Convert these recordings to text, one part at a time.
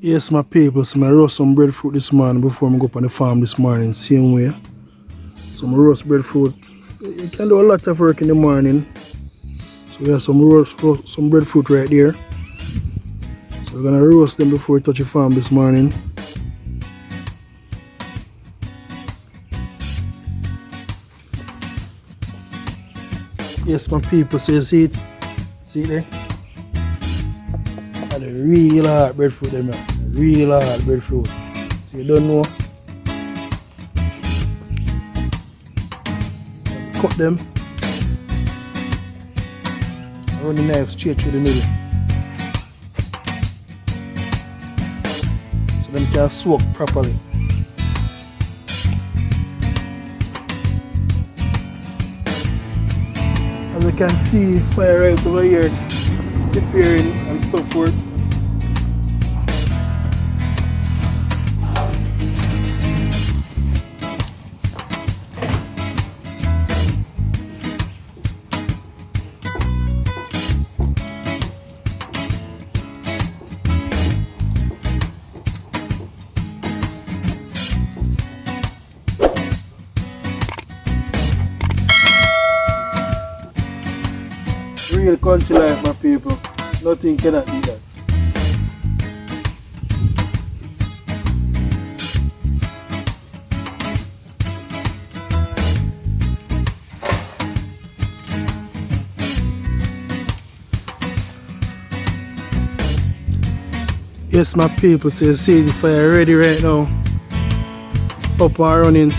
Yes, my people, so I roast some breadfruit this morning before I go up on the farm this morning, same way. So I roast breadfruit. You can do a lot of work in the morning. So we have some breadfruit right there. So we're gonna roast them before we touch the farm this morning. Yes, my people, so you see it? See it there? And a real hard breadfruit there, man. Real hard breadfruit. So you don't know. Cut them. Run the knife straight through the middle. So them can soak properly. As you can see, fire right over here, preparing and stuff for it. Real country life, my people. Nothing cannot beat that. Yes, my people, so you see the fire ready right now. Up and running.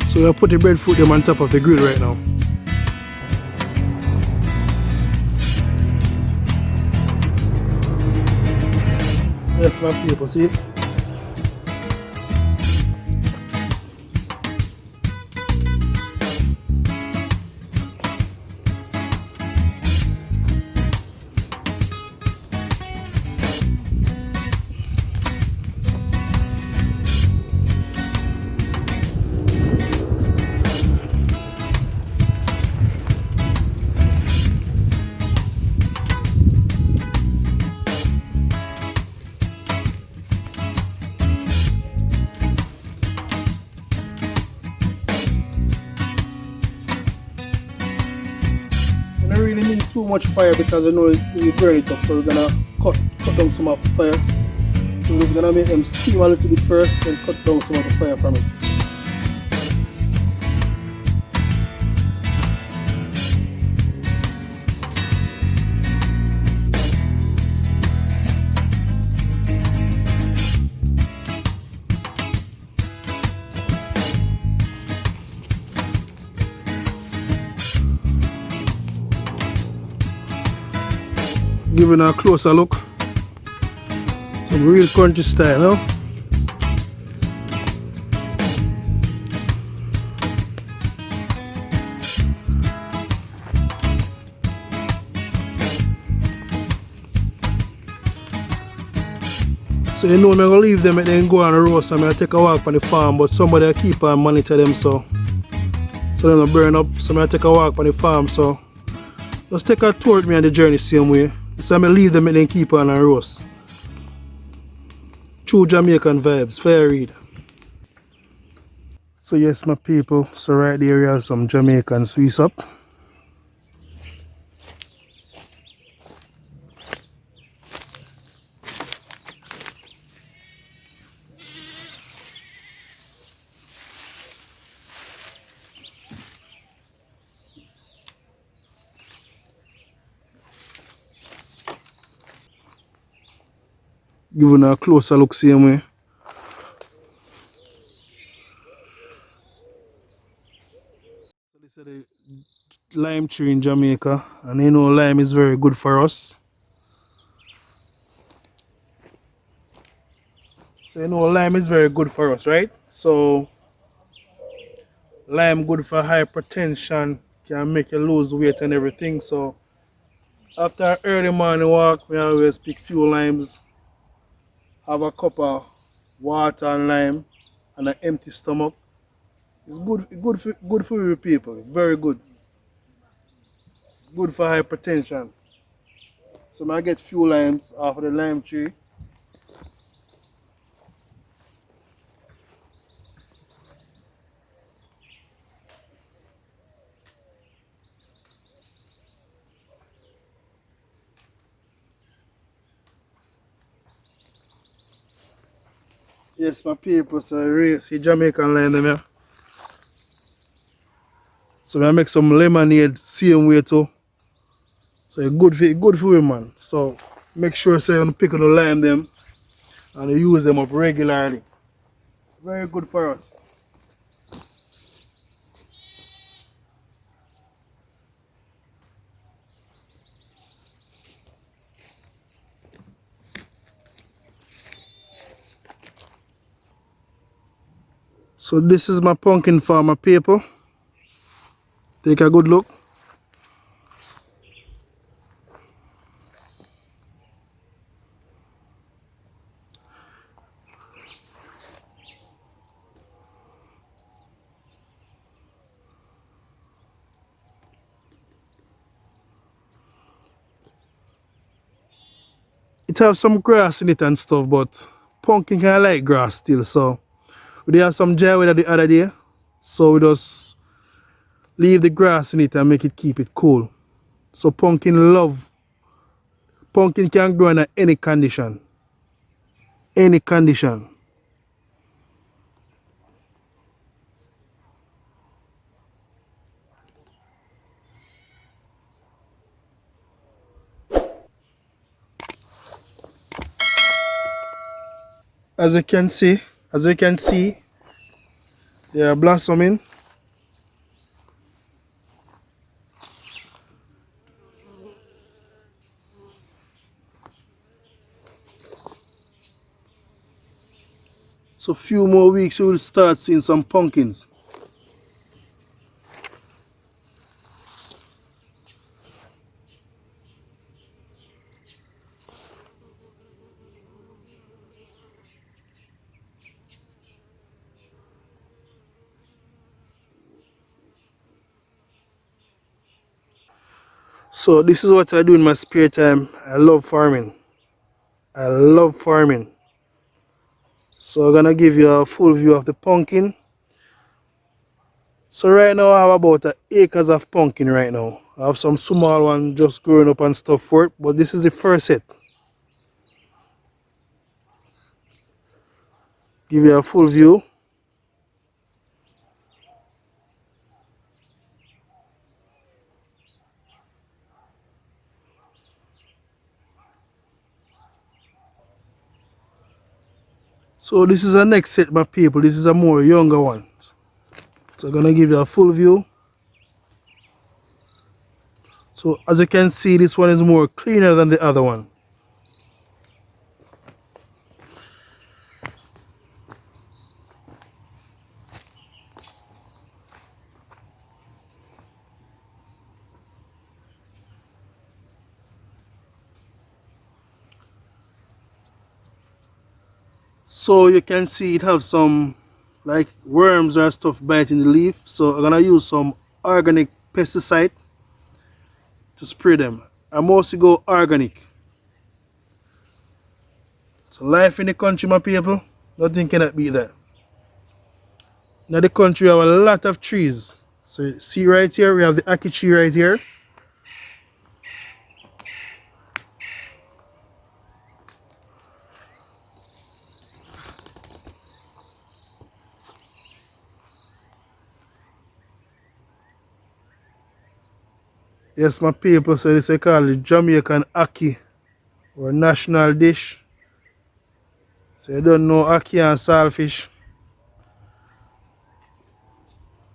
So we'll put the breadfruit them on top of the grill right now. Yes, my people, see it? I don't really need too much fire because I know it will burn it up, so we're gonna cut down some of the fire. So we're just gonna make them steam a little bit first and cut down some of the fire from it. Giving a closer look. Some real country style, no? So you know I'm gonna leave them and then go on the roast and I take a walk on the farm, but somebody will keep and monitor them so they don't burn up. So I take a walk on the farm, so just take a tour with me on the journey same way. So I'm going to leave them and then keep on and roast. True Jamaican vibes, fair read. So yes, my people, so right there we have some Jamaican Swiss up. Giving a closer look same way. So this is the lime tree in Jamaica, and you know lime is very good for us. So you know lime is very good for us, right? So lime good for hypertension, can make you lose weight and everything. So after an early morning walk, we always pick few limes, have a cup of water and lime, and an empty stomach. It's good for you people. Very good. Good for hypertension. So I get few limes off of the lime tree. Yes, my people, so see Jamaican lime them here. So I make some lemonade same way too. So it's good for you, man. So make sure say you pick on the lime them and you use them up regularly. Very good for us. So this is my pumpkin farmer people. Take a good look. It have some grass in it and stuff, but pumpkin kind of like grass still. So we did have some dry weather the other day, so we just leave the grass in it and make it keep it cool. So pumpkin can grow in any condition. Any condition. As you can see, they are blossoming. So few more weeks you will start seeing some pumpkins. So this is what I do in my spare time. I love farming. I love farming. So I'm gonna give you a full view of the pumpkin. So right now I have about acres of pumpkin right now. I have some small ones just growing up and stuff for it, but this is the first set. Give you a full view. So this is the next set, my people. This is a more younger one. So I'm gonna give you a full view. So as you can see, this one is more cleaner than the other one. So you can see it have some like worms or stuff biting the leaf. So I'm gonna use some organic pesticide to spray them. I mostly go organic. So life in the country, my people, nothing cannot beat that. Now the country have a lot of trees. So you see right here, we have the ackee tree right here. Yes, my people, so this is called the Jamaican ackee, or national dish. So you don't know ackee and saltfish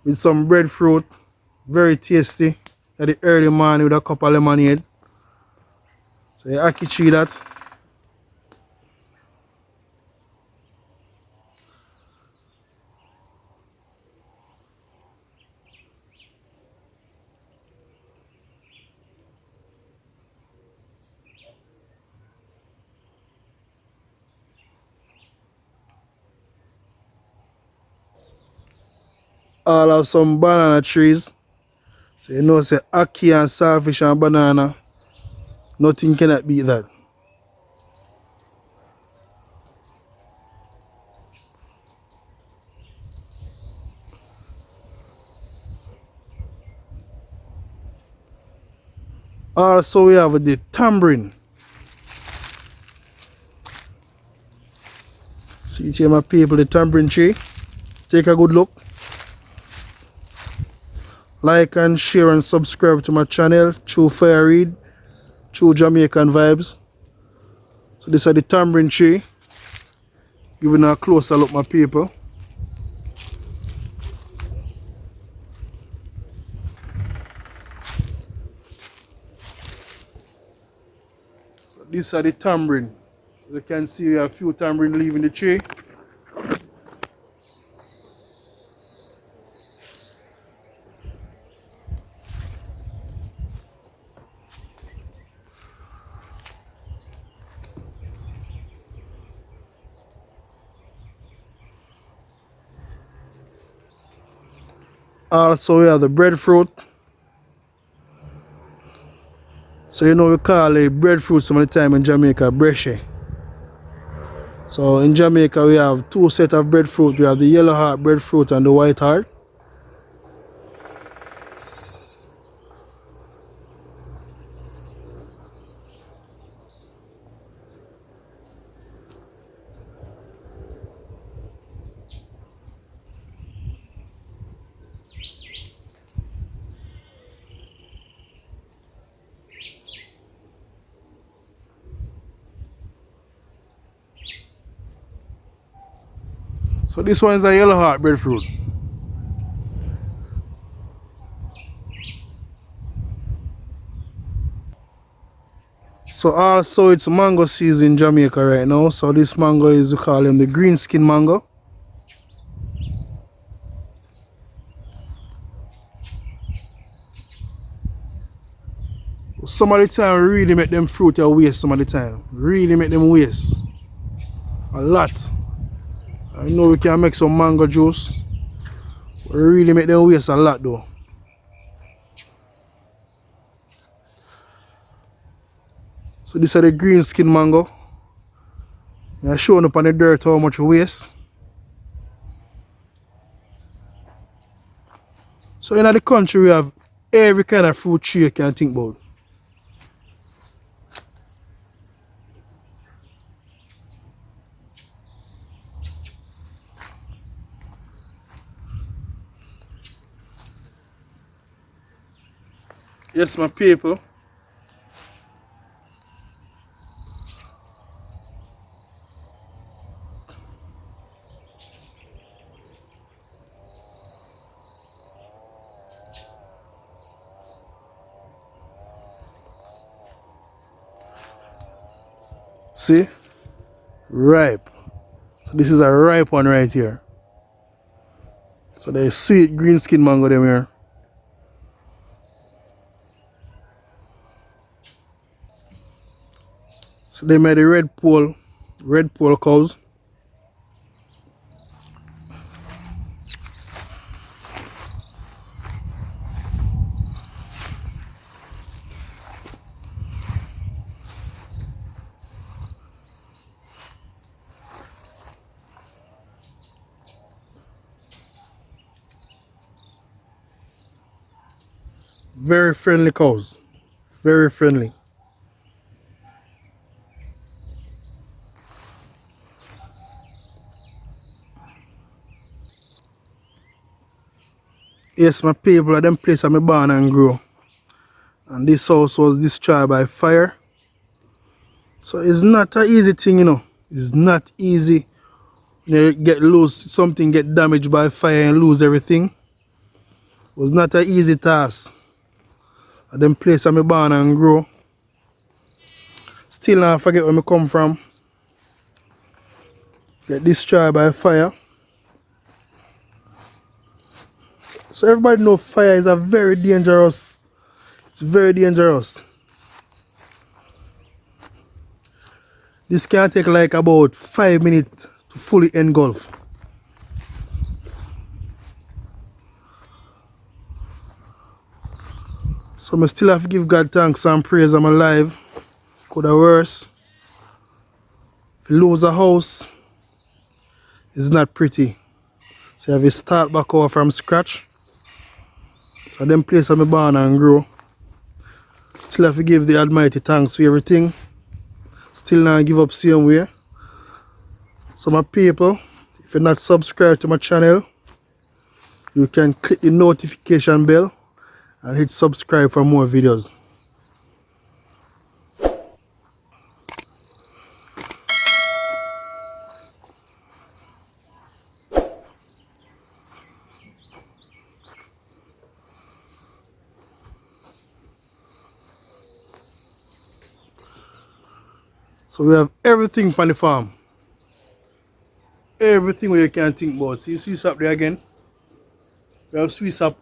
with some breadfruit, very tasty. At the early morning with a cup of lemonade. So you ackee tree that. All have some banana trees. So you know, say ackee and saltfish and banana, nothing cannot beat that. Also, we have the tamarind. See here, my people, the tamarind tree. Take a good look. Like and share and subscribe to my channel, True Fire Read, True Jamaican Vibes. So this is the tamarind tree. Giving a closer look, my people. So these are the tamarind. As you can see, we have a few tamarind leaving the tree. Also, we have the breadfruit. So you know we call it breadfruit some of the time in Jamaica, bresche. So in Jamaica we have two sets of breadfruit. We have the yellow heart breadfruit and the white heart. So this one is a yellow heart breadfruit. So also it's mango season in Jamaica right now. So this mango is, we call them the green skin mango. Some of the time really make them fruit a waste some of the time. Really make them waste. A lot. I know we can make some mango juice. But really make them waste a lot though. So this is the green skin mango. I'm showing up on the dirt how much waste. So in the country we have every kind of fruit tree you can think about. Yes, my people. See? Ripe. So this is a ripe one right here. So there's sweet green skin mango them here. So they made the red pole cows. Very friendly cows. Very friendly. Yes, my people, at them place I'm born and grow. And this house was destroyed by fire. So it's not an easy thing, you know. It's not easy. You lose something, get damaged by fire and lose everything. It was not an easy task. At them place I'm born and grow. Still not forget where I come from. Get destroyed by fire. So everybody know fire is a very dangerous. It's very dangerous. This can take like about 5 minutes to fully engulf. So I still have to give God thanks and praise I'm alive. Could have worse. If you lose a house, it's not pretty. So you have to start back over from scratch. So them place I'm born and grow. Still have to give the Almighty thanks for everything. Still not give up same way. So my people, if you're not subscribed to my channel, you can click the notification bell and hit subscribe for more videos. So we have everything on the farm. Everything where you can think about. See sweet sap there again. We have sweet sap